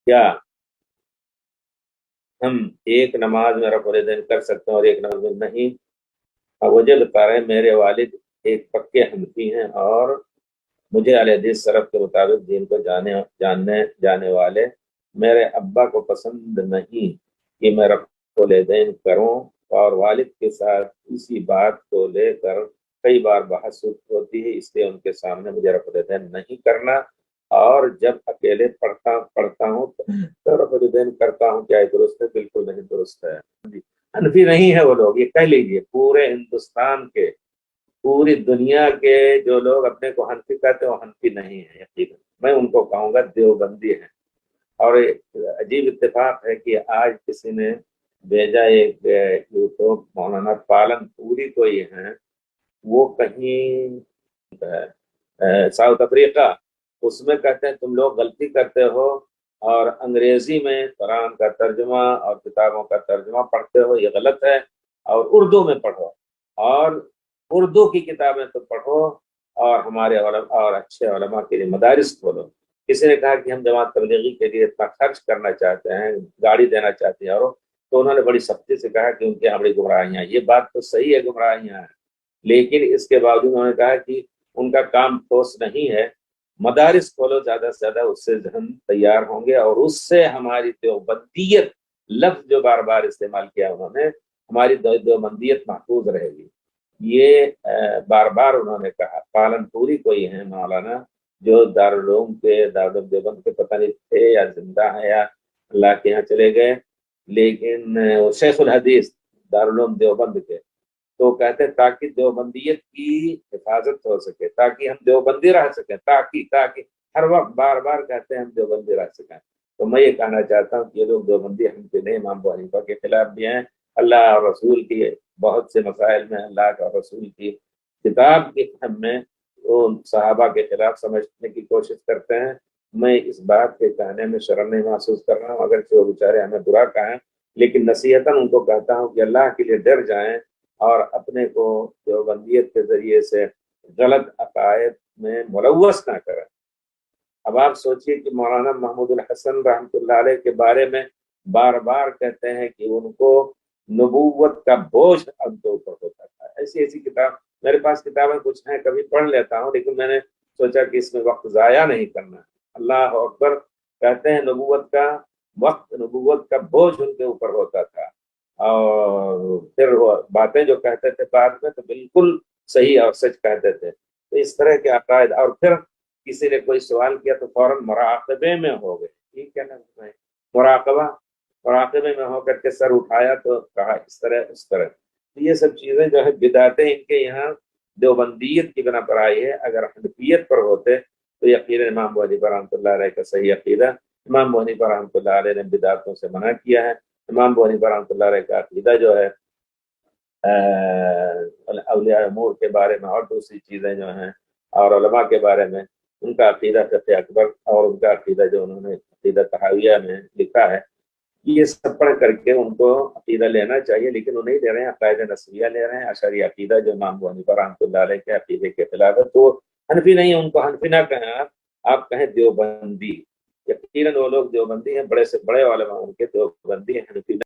क्या हम एक नमाज में रफ़ुल यदैन कर सकते हैं और एक नमाज में नहीं? वजह बता रहे हैं, मेरे वालिद एक पक्के हनफी हैं और मुझे अहले हदीस सलफ के मुताबिक दीन को जानने जाने वाले मेरे अब्बा को पसंद नहीं कि मैं रफ़ुल यदैन करूं, और वालिद के साथ इसी बात को लेकर कई बार बहस होती है, इसलिए उनके सामने मुझे रफ़ुल यदैन नहीं करना, और जब अकेले पढ़ता पढ़ता हूँ तो रफ़ुल यदैन करता हूँ। क्या ये दुरुस्त है? बिल्कुल नहीं दुरुस्त है। हनफी नहीं है वो लोग, ये कह लीजिए पूरे हिंदुस्तान के, पूरी दुनिया के जो लोग अपने को हनफी कहते हैं वो हनफी नहीं है, यकीन मैं उनको कहूंगा देवबंदी है। और अजीब इत्तेफाक है कि आज किसी ने भेजा एक यूट्यूब, मौलाना पालन पूरी कोई है, वो कहीं साउथ अफ्रीका, उसमें कहते हैं तुम लोग गलती करते हो और अंग्रेजी में कुरान का तर्जुमा और किताबों का तर्जुमा पढ़ते हो, ये गलत है, और उर्दू में पढ़ो, और उर्दू की किताबें तो पढ़ो, और हमारे और अच्छे उलमा के लिए मदारिस खोलो। किसी ने कहा कि हम जमात तबलीगी के लिए इतना खर्च करना चाहते हैं, गाड़ी देना चाहते हैं, और तो उन्होंने बड़ी सख्ती से कहा कि उनके यहाँ बड़ी गुमराहियाँ, ये बात तो सही है, गुमराहियाँ हैं, लेकिन इसके बावजूद उन्होंने कहा कि उनका काम ठोस नहीं है, मदारिस खोलो ज्यादा से ज्यादा, उससे हम तैयार होंगे, और उससे हमारी देवबंदियत लफ्ज जो बार बार इस्तेमाल किया उन्होंने, हमारी देवबंदियत महफूज रहेगी। ये बार बार उन्होंने कहा। पालनपुरी कोई है मौलाना, जो दारुल देवबंद के पता नहीं थे या जिंदा है या अल्लाह के यहाँ चले गए, लेकिन शेखुल हदीस दारुल देवबंद के, तो कहते हैं ताकि देवबंदियत की हिफाजत हो सके, ताकि हम देवबंदी रह सकें, ताकि ताकि हर वक्त बार बार कहते हैं हम देवबंदी रह सकें। तो मैं ये कहना चाहता हूँ कि ये लोग देवबंदी हम पे नहीं, इमाम अबू हनीफा के खिलाफ भी हैं, अल्लाह और रसूल की बहुत से मसाइल में अल्लाह और रसूल की किताब के में वो सहाबा के खिलाफ समझने की कोशिश करते हैं। मैं इस बात के कहने में शर्म नहीं महसूस कर रहा हूँ, अगर वो बेचारे हमें बुरा कहें, लेकिन नसीहतन उनको कहता हूँ कि अल्लाह के लिए डर जाएं और अपने को देवबंदियत के जरिए से गलत अकायद में मुलव्वस ना करें। अब आप सोचिए कि मौलाना महमूदुल हसन रहमतुल्लाह अलैह के बारे में बार बार कहते हैं कि उनको नबूवत का बोझ उनके ऊपर होता था। ऐसी ऐसी किताब मेरे पास किताबें कुछ हैं, कभी पढ़ लेता हूँ, लेकिन मैंने सोचा कि इसमें वक्त जाया नहीं करना है। अल्लाह अकबर, कहते हैं नबूवत का बोझ उनके ऊपर होता था, और फिर वो बातें जो कहते थे बाद में तो बिल्कुल सही और सच कहते थे। तो इस तरह के अकायद, और फिर किसी ने कोई सवाल किया तो फौरन मुराकबे में हो गए। ठीक है ना, मुराकबा, मुराकबे में होकर के सर उठाया तो कहा इस तरह उस तरह। तो ये सब चीजें जो है बिदातें इनके यहाँ देवबंदियत की बिना पर आई है। अगर हनफियत पर होते तो यकीन इमाम अबू हनीफा रहमतुल्लाह अलैह का सही अकीदा, इमाम अबू हनीफा रहमतुल्लाह अलैह ने बिदातों से मना किया है। इमाम अबू हनीफा रहमतुल्लाह अलैह का अकीदा जो है औलिया उमूर के बारे में और दूसरी चीजें जो हैं, और उलमा के बारे में उनका अकीदा फ़िक़्ह अकबर, और उनका अकीदा जो उन्होंने अकीदा तहाविया में लिखा है, ये सब पढ़ करके उनको अकीदा लेना चाहिए, लेकिन वो नहीं ले रहे हैं, अकायदा नस्रिया ले रहे हैं, अशरी अकीदा जो इमाम अबू हनीफा रहमतुल्लाह अलैह के अकीदे के खिलाफ है। तो हनफी नहीं है, उनको हनफी ना कहें आप कहें देवबंदी। यकीनन वो लोग देवबंदी हैं, बड़े से बड़े उलमा उनके देवबंदी हैं, हनफी